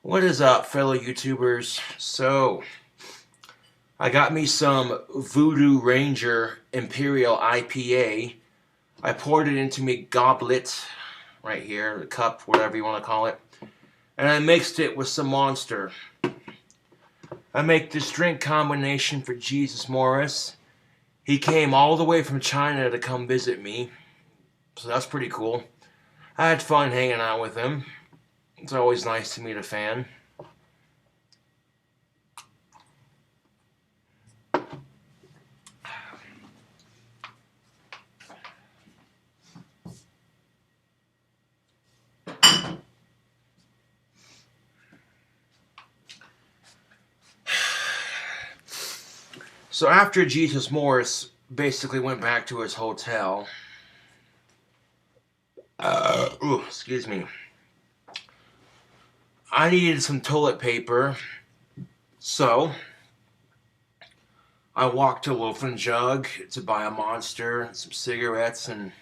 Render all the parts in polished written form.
What is up, fellow YouTubers? So, I got me some Voodoo Ranger Imperial IPA. I poured it into me goblet, right here, the cup, whatever you want to call it. And I mixed it with some Monster. I make this drink combination for Jesus Morris. He came all the way from China to come visit me. So that's pretty cool. I had fun hanging out with him. It's always nice to meet a fan. So after Jesus Morris basically went back to his hotel, excuse me, I needed some toilet paper, so I walked to Loaf and Jug to buy a Monster, some cigarettes, and a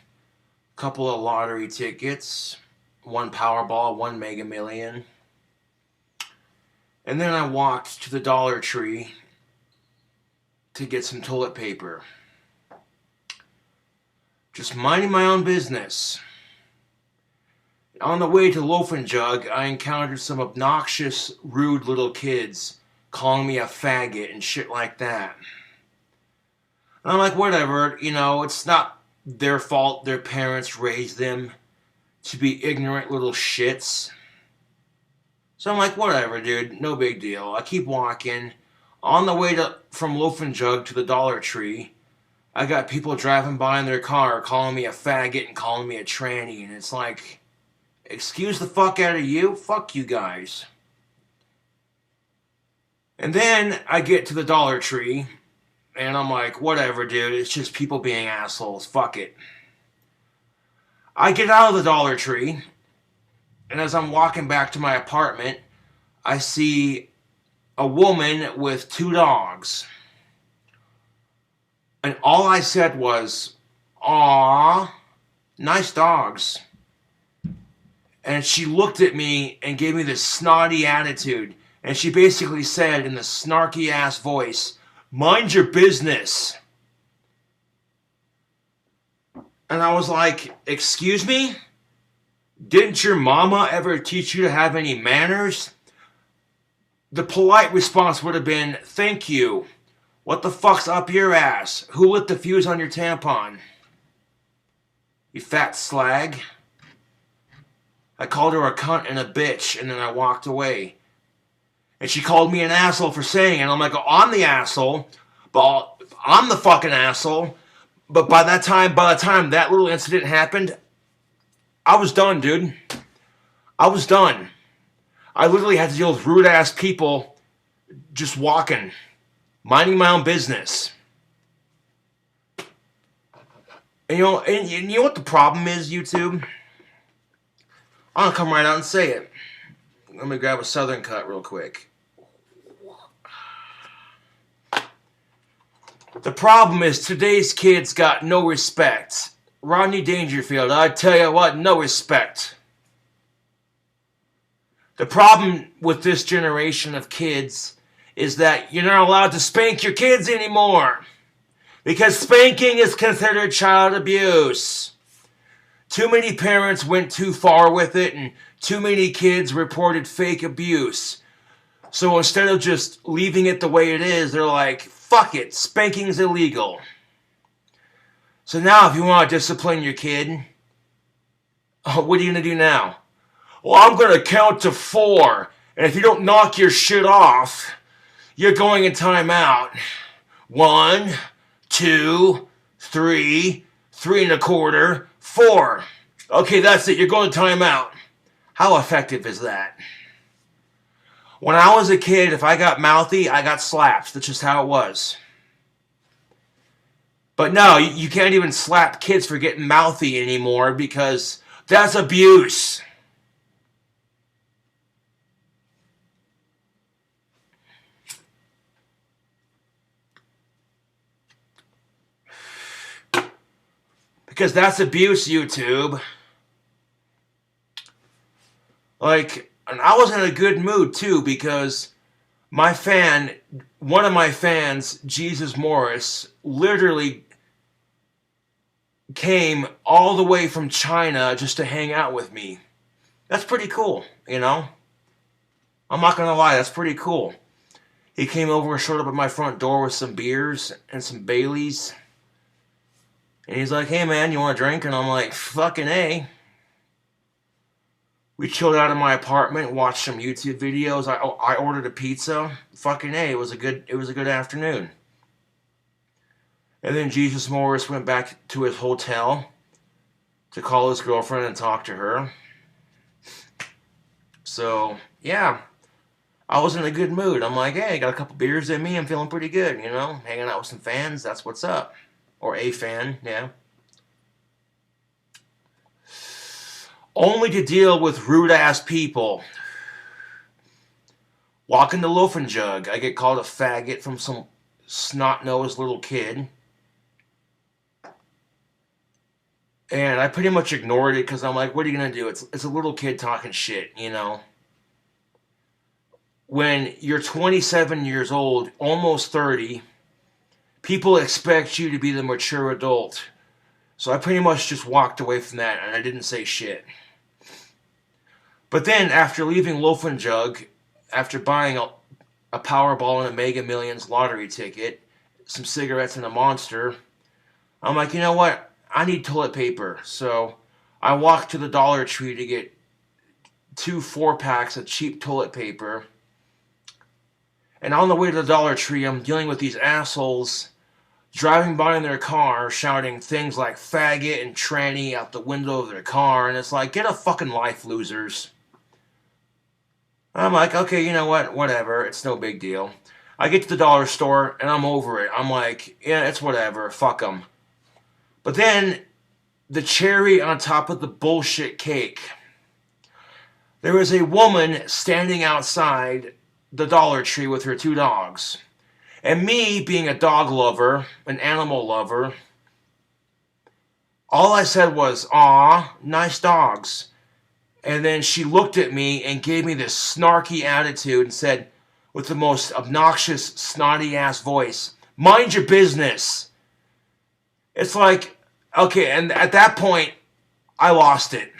couple of lottery tickets, one Powerball, one Mega Million. And then I walked to the Dollar Tree to get some toilet paper. Just minding my own business. On the way to Loaf and Jug, I encountered some obnoxious, rude little kids calling me a faggot and shit like that. And I'm like, whatever, you know, it's not their fault their parents raised them to be ignorant little shits. So I'm like, whatever, dude, no big deal. I keep walking. On the way from Loaf and Jug to the Dollar Tree, I got people driving by in their car calling me a faggot and calling me a tranny, and it's like, excuse the fuck out of you? Fuck you guys. And then I get to the Dollar Tree, and I'm like, whatever, dude, it's just people being assholes. Fuck it. I get out of the Dollar Tree, and as I'm walking back to my apartment, I see a woman with two dogs. And all I said was, "Aw, nice dogs." And she looked at me and gave me this snotty attitude. And she basically said in the snarky ass voice, "Mind your business." And I was like, excuse me? Didn't your mama ever teach you to have any manners? The polite response would have been, thank you. What the fuck's up your ass? Who lit the fuse on your tampon? You fat slag. I called her a cunt and a bitch, and then I walked away. And she called me an asshole for saying it. And I'm like, oh, I'm the asshole. But I'm the fucking asshole. But by the time that little incident happened, I was done, dude. I was done. I literally had to deal with rude-ass people just walking, minding my own business. And you know what the problem is, YouTube? I'm going to come right out and say it. Let me grab a Southern Cut real quick. The problem is today's kids got no respect. Rodney Dangerfield, I tell you what, no respect. The problem with this generation of kids is that you're not allowed to spank your kids anymore. Because spanking is considered child abuse. Too many parents went too far with it, and too many kids reported fake abuse. So instead of just leaving it the way it is, they're like, fuck it, spanking's illegal. So now if you want to discipline your kid, what are you going to do now? Well, I'm going to count to 4, and if you don't knock your shit off, you're going in timeout. 1, 2, 3, 3 1/4, 4. Okay, that's it. You're going to timeout. How effective is that? When I was a kid, if I got mouthy, I got slaps. That's just how it was. But no, you can't even slap kids for getting mouthy anymore because that's abuse. Because that's abuse, YouTube. Like, And I was in a good mood too because one of my fans, Jesus Morris, literally came all the way from China just to hang out with me. That's pretty cool, you know? I'm not gonna lie, that's pretty cool. He came over and showed up at my front door with some beers and some Baileys. And he's like, hey man, you want a drink? And I'm like, fucking A. We chilled out in my apartment, watched some YouTube videos. I ordered a pizza. Fucking A, it was a good afternoon. And then Jesus Morris went back to his hotel to call his girlfriend and talk to her. So, yeah. I was in a good mood. I'm like, hey, I got a couple beers in me. I'm feeling pretty good, you know? Hanging out with some fans. That's what's up. Or a fan, yeah. Only to deal with rude-ass people. Walking the loafing jug. I get called a faggot from some snot-nosed little kid. And I pretty much ignored it because I'm like, what are you going to do? It's a little kid talking shit, you know? When you're 27 years old, almost 30, people expect you to be the mature adult. So I pretty much just walked away from that and I didn't say shit. But then after leaving Loafin' Jug, after buying a Powerball and a Mega Millions lottery ticket, some cigarettes and a Monster, I'm like, you know what? I need toilet paper. So I walked to the Dollar Tree to get 2 4-packs of cheap toilet paper. And on the way to the Dollar Tree, I'm dealing with these assholes driving by in their car, shouting things like faggot and tranny out the window of their car. And it's like, get a fucking life, losers. I'm like, okay, you know what? Whatever. It's no big deal. I get to the dollar store, and I'm over it. I'm like, yeah, it's whatever. Fuck them. But then, the cherry on top of the bullshit cake. There was a woman standing outside the Dollar Tree with her 2 dogs. And me, being a dog lover, an animal lover, all I said was, aw, nice dogs. And then she looked at me and gave me this snarky attitude and said, with the most obnoxious, snotty-ass voice, mind your business. It's like, okay, and at that point, I lost it.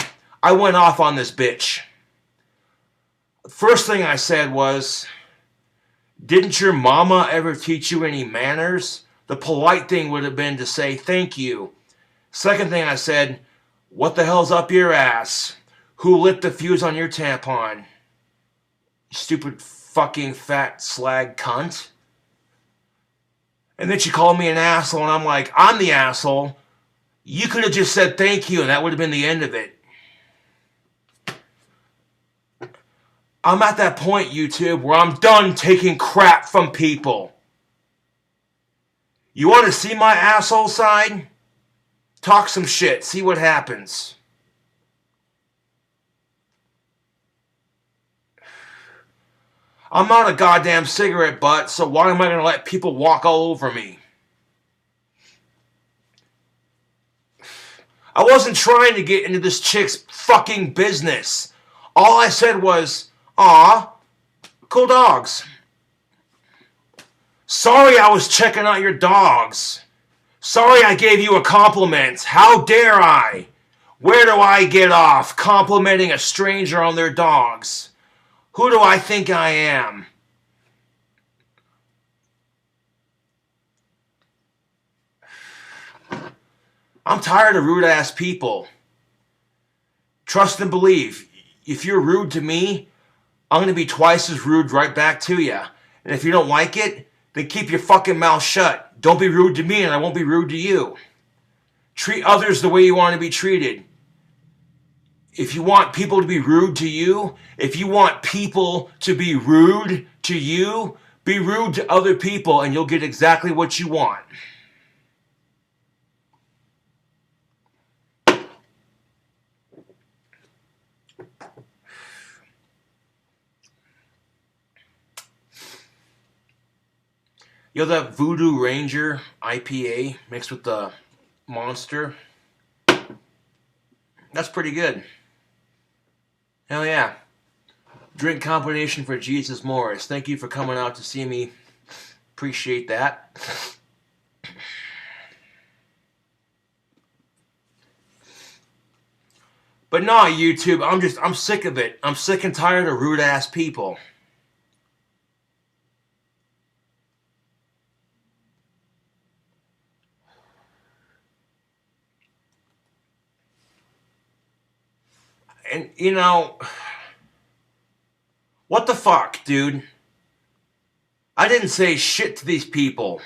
I went off on this bitch. First thing I said was, didn't your mama ever teach you any manners? The polite thing would have been to say thank you. Second thing I said, what the hell's up your ass? Who lit the fuse on your tampon? You stupid fucking fat slag cunt. And then she called me an asshole, and I'm like, I'm the asshole. You could have just said thank you, and that would have been the end of it. I'm at that point, YouTube, where I'm done taking crap from people. You want to see my asshole side? Talk some shit. See what happens. I'm not a goddamn cigarette butt, so why am I going to let people walk all over me? I wasn't trying to get into this chick's fucking business. All I said was, aw, cool dogs. Sorry I was checking out your dogs. Sorry I gave you a compliment. How dare I? Where do I get off complimenting a stranger on their dogs? Who do I think I am? I'm tired of rude-ass people. Trust and believe. If you're rude to me, I'm going to be twice as rude right back to you. And if you don't like it, then keep your fucking mouth shut. Don't be rude to me and I won't be rude to you. Treat others the way you want to be treated. If you want people to be rude to you, if you want people to be rude to you, be rude to other people and you'll get exactly what you want. You know that Voodoo Ranger IPA mixed with the Monster? That's pretty good. Hell yeah. Drink combination for Jesus Morris. Thank you for coming out to see me. Appreciate that. But no, YouTube, I'm sick of it. I'm sick and tired of rude ass people. And, you know, what the fuck, dude? I didn't say shit to these people.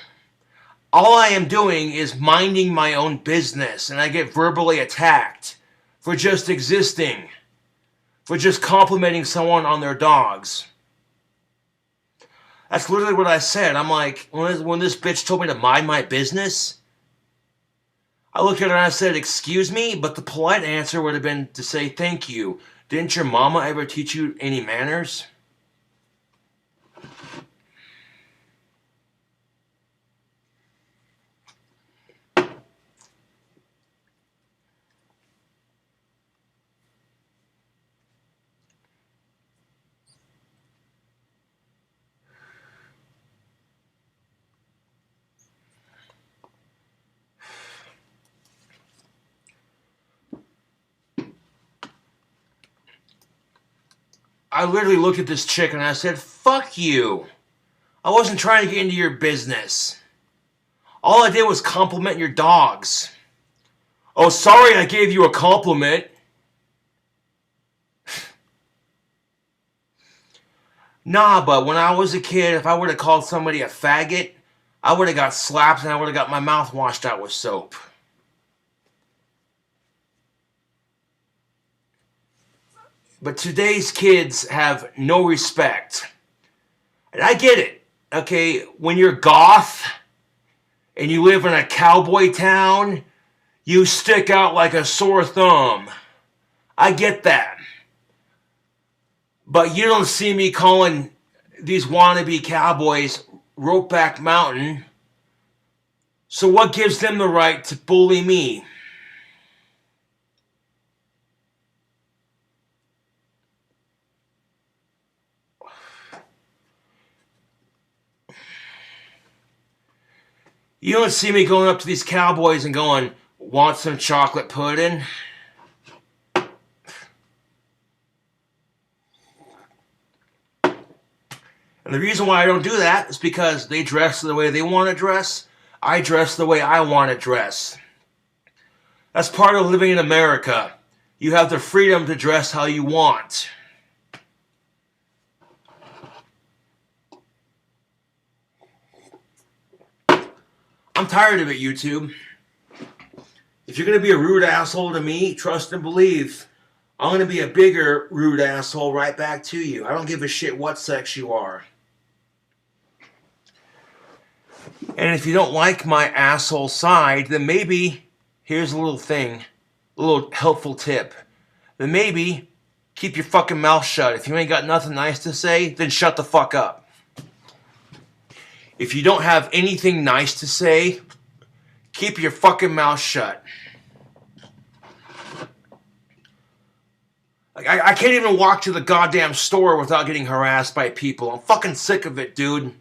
All I am doing is minding my own business, and I get verbally attacked for just existing, for just complimenting someone on their dogs. That's literally what I said. I'm like, when this bitch told me to mind my business, I looked at her and I said, excuse me, but the polite answer would have been to say thank you. Didn't your mama ever teach you any manners? I literally looked at this chick and I said, fuck you. I wasn't trying to get into your business. All I did was compliment your dogs. Oh, sorry I gave you a compliment. Nah, but when I was a kid, if I would have called somebody a faggot, I would have got slapped and I would have got my mouth washed out with soap. But today's kids have no respect. And I get it. Okay, when you're goth and you live in a cowboy town, you stick out like a sore thumb. I get that. But you don't see me calling these wannabe cowboys Ropeback Mountain. So what gives them the right to bully me? You don't see me going up to these cowboys and going, want some chocolate pudding? And the reason why I don't do that is because they dress the way they want to dress. I dress the way I want to dress. That's part of living in America. You have the freedom to dress how you want. I'm tired of it, YouTube. If you're going to be a rude asshole to me, trust and believe, I'm going to be a bigger rude asshole right back to you. I don't give a shit what sex you are. And if you don't like my asshole side, then maybe, here's a little thing, a little helpful tip. Then maybe, keep your fucking mouth shut. If you ain't got nothing nice to say, then shut the fuck up. If you don't have anything nice to say, keep your fucking mouth shut. I can't even walk to the goddamn store without getting harassed by people. I'm fucking sick of it, dude.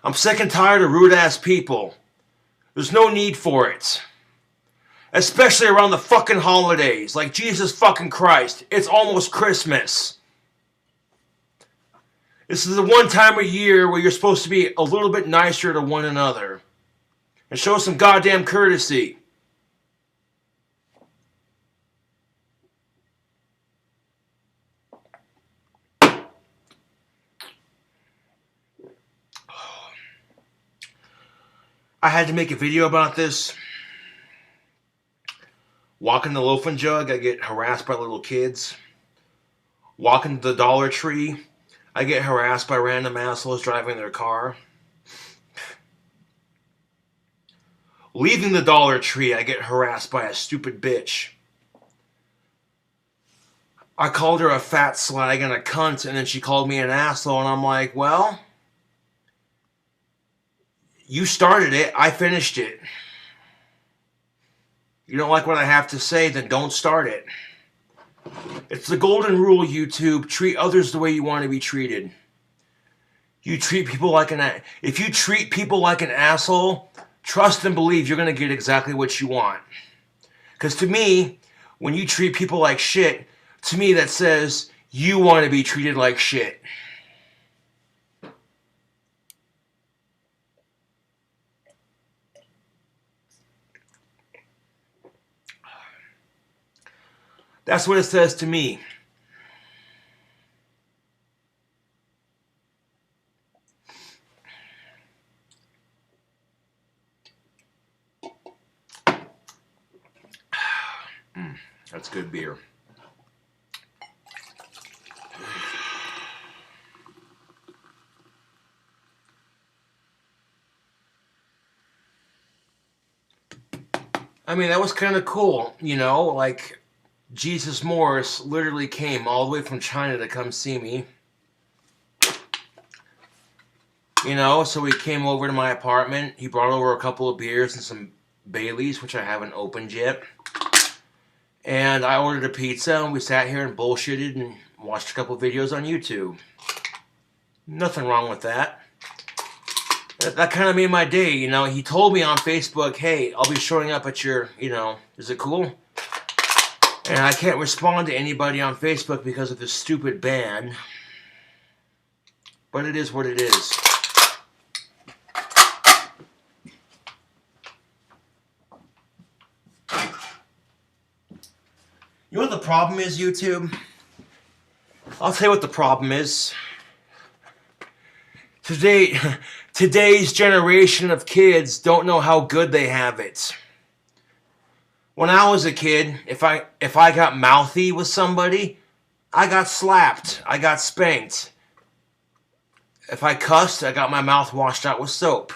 I'm sick and tired of rude-ass people. There's no need for it. Especially around the fucking holidays. Like Jesus fucking Christ. It's almost Christmas. This is the one time of year where you're supposed to be a little bit nicer to one another. And show some goddamn courtesy. I had to make a video about this. Walking the loafing jug, I get harassed by little kids. Walking to the Dollar Tree, I get harassed by random assholes driving their car. Leaving the Dollar Tree, I get harassed by a stupid bitch. I called her a fat slag and a cunt, and then she called me an asshole, and I'm like, well, you started it, I finished it. You don't like what I have to say, then don't start it. It's the golden rule, YouTube. Treat others the way you want to be treated. You treat people like if you treat people like an asshole, trust and believe you're going to get exactly what you want. Because to me, when you treat people like shit, to me that says you want to be treated like shit. That's what it says to me. That's good beer. I mean, that was kind of cool, you know, like Jesus Morris literally came all the way from China to come see me. You know, so he came over to my apartment. He brought over a couple of beers and some Baileys, which I haven't opened yet. And I ordered a pizza, and we sat here and bullshitted and watched a couple of videos on YouTube. Nothing wrong with that. That kind of made my day, you know. He told me on Facebook, hey, I'll be showing up at your, you know, is it cool? And I can't respond to anybody on Facebook because of this stupid ban. But it is what it is. You know what the problem is, YouTube? I'll tell you what the problem is. Today's generation of kids don't know how good they have it. When I was a kid, if I got mouthy with somebody, I got slapped. I got spanked. If I cussed, I got my mouth washed out with soap.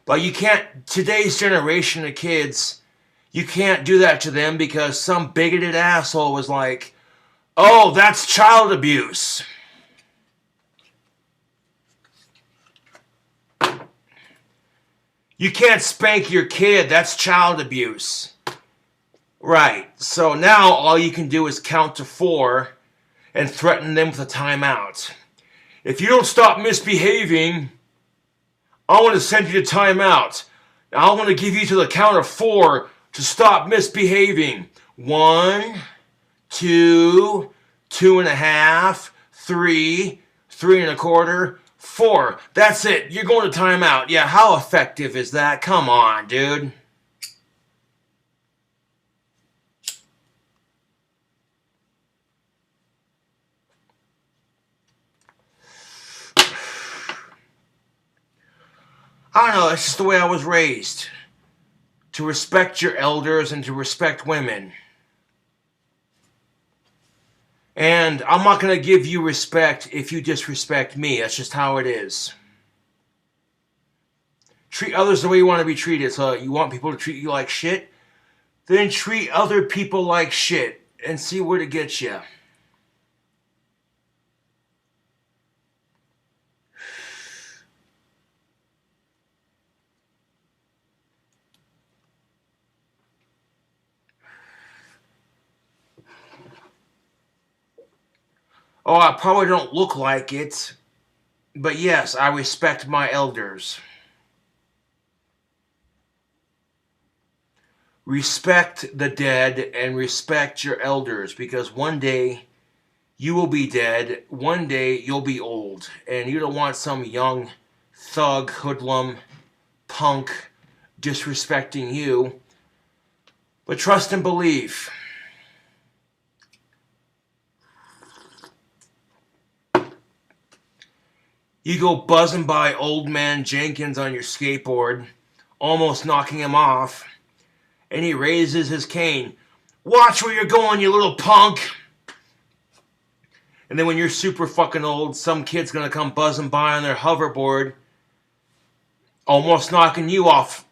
But you can't, today's generation of kids, you can't do that to them because some bigoted asshole was like, oh, that's child abuse. You can't spank your kid, that's child abuse. Right, so now all you can do is count to 4 and threaten them with a timeout. If you don't stop misbehaving, I want to send you to timeout. I want to give you to the count of 4 to stop misbehaving. 1, 2, 2.5, 3, 3.25, 4. That's it. You're going to timeout. Yeah, how effective is that? Come on, dude. I don't know, it's just the way I was raised. To respect your elders and to respect women. And I'm not going to give you respect if you disrespect me. That's just how it is. Treat others the way you want to be treated. So you want people to treat you like shit? Then treat other people like shit and see where to get you. Oh, I probably don't look like it, but yes, I respect my elders. Respect the dead and respect your elders, because one day you will be dead, one day you'll be old, and you don't want some young thug, hoodlum, punk disrespecting you. But trust and believe. You go buzzing by old man Jenkins on your skateboard, almost knocking him off, and he raises his cane. Watch where you're going, you little punk! And then when you're super fucking old, some kid's gonna come buzzing by on their hoverboard, almost knocking you off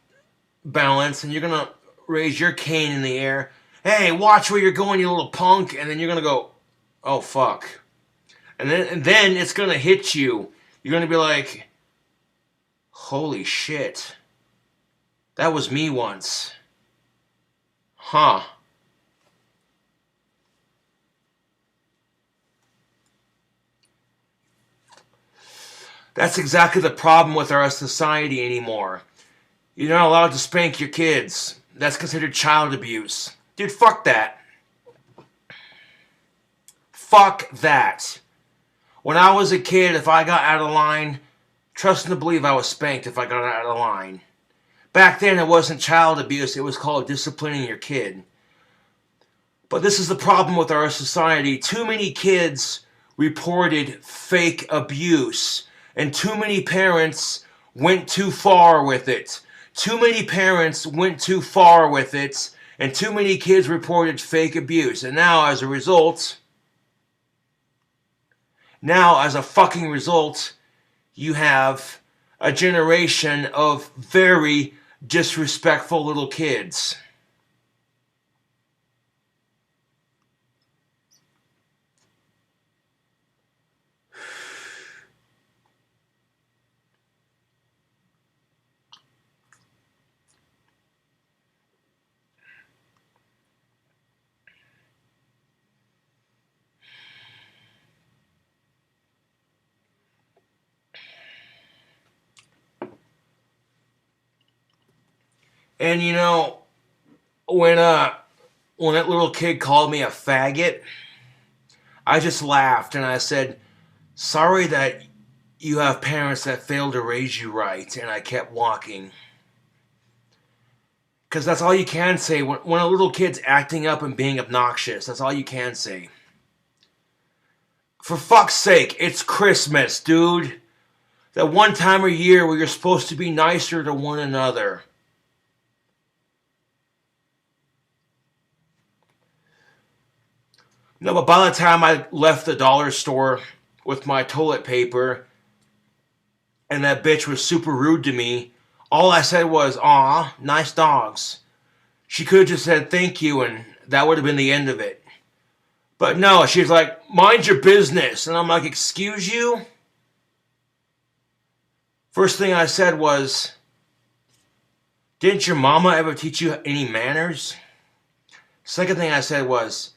balance, and you're gonna raise your cane in the air. Hey, watch where you're going, you little punk! And then you're gonna go, oh fuck. And then it's gonna hit you. You're going to be like, holy shit, that was me once. Huh. That's exactly the problem with our society anymore. You're not allowed to spank your kids. That's considered child abuse. Dude, fuck that. Fuck that. When I was a kid, if I got out of line, trust and believe I was spanked if I got out of line. Back then, it wasn't child abuse. It was called disciplining your kid. But this is the problem with our society. Too many kids reported fake abuse. And too many parents went too far with it. Too many parents went too far with it. And too many kids reported fake abuse. And now, as a result... Now, as a fucking result, you have a generation of very disrespectful little kids. And you know, when that little kid called me a faggot, I just laughed and I said, sorry that you have parents that failed to raise you right, and I kept walking. Because that's all you can say when a little kid's acting up and being obnoxious. That's all you can say. For fuck's sake, it's Christmas, dude. That one time a year where you're supposed to be nicer to one another. No, but by the time I left the dollar store with my toilet paper and that bitch was super rude to me, all I said was, aw, nice dogs. She could have just said thank you and that would have been the end of it. But no, she's like, mind your business. And I'm like, excuse you? First thing I said was, didn't your mama ever teach you any manners? Second thing I said was,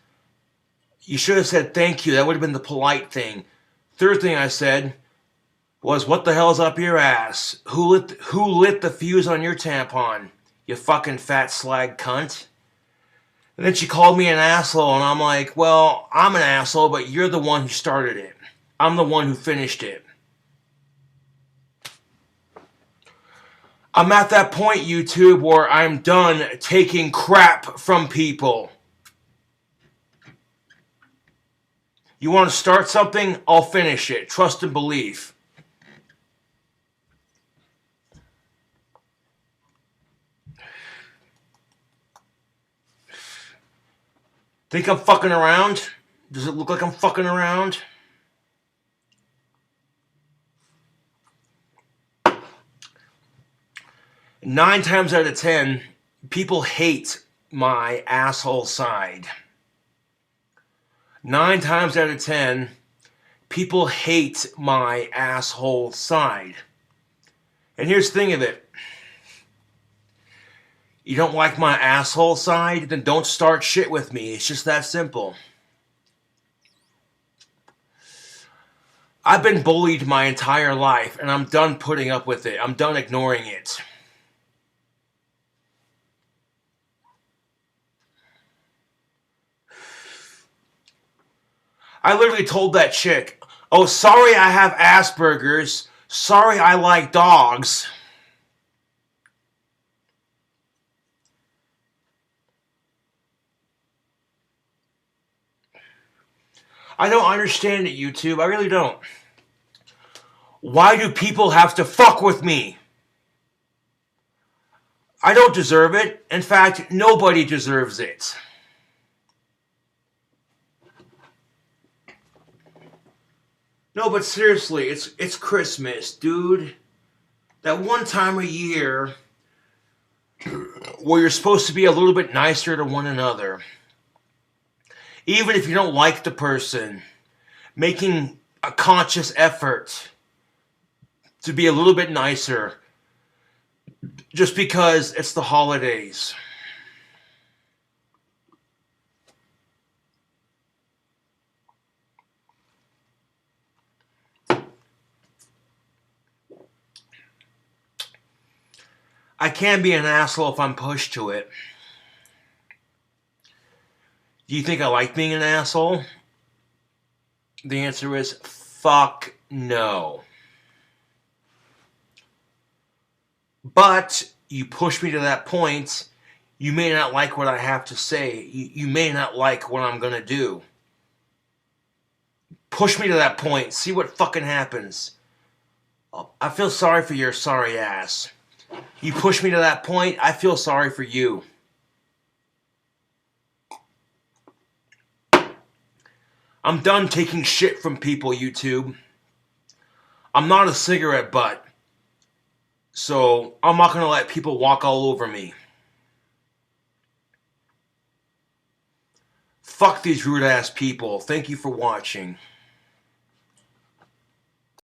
you should have said thank you. That would have been the polite thing. Third thing I said was, what the hell's up your ass? Who lit the fuse on your tampon? You fucking fat slag cunt. And then she called me an asshole, and I'm like, well, I'm an asshole, but you're the one who started it. I'm the one who finished it. I'm at that point, YouTube, where I'm done taking crap from people. You want to start something? I'll finish it. Trust and believe. Think I'm fucking around? Does it look like I'm fucking around? Nine times out of 10, people hate my asshole side. 9 times out of 10, people hate my asshole side. And here's the thing of it. You don't like my asshole side? Then don't start shit with me. It's just that simple. I've been bullied my entire life, and I'm done putting up with it. I'm done ignoring it. I literally told that chick, oh, sorry I have Asperger's. Sorry I like dogs. I don't understand it, YouTube. I really don't. Why do people have to fuck with me? I don't deserve it. In fact, nobody deserves it. No, but seriously, it's Christmas, dude. That one time a year where you're supposed to be a little bit nicer to one another. Even if you don't like the person, making a conscious effort to be a little bit nicer just because it's the holidays. I can be an asshole if I'm pushed to it. Do you think I like being an asshole? The answer is fuck no. But you push me to that point, you may not like what I have to say. You may not like what I'm going to do. Push me to that point. See what fucking happens. I feel sorry for your sorry ass. You push me to that point, I feel sorry for you. I'm done taking shit from people, YouTube. I'm not a cigarette butt. So I'm not going to let people walk all over me. Fuck these rude ass people. Thank you for watching.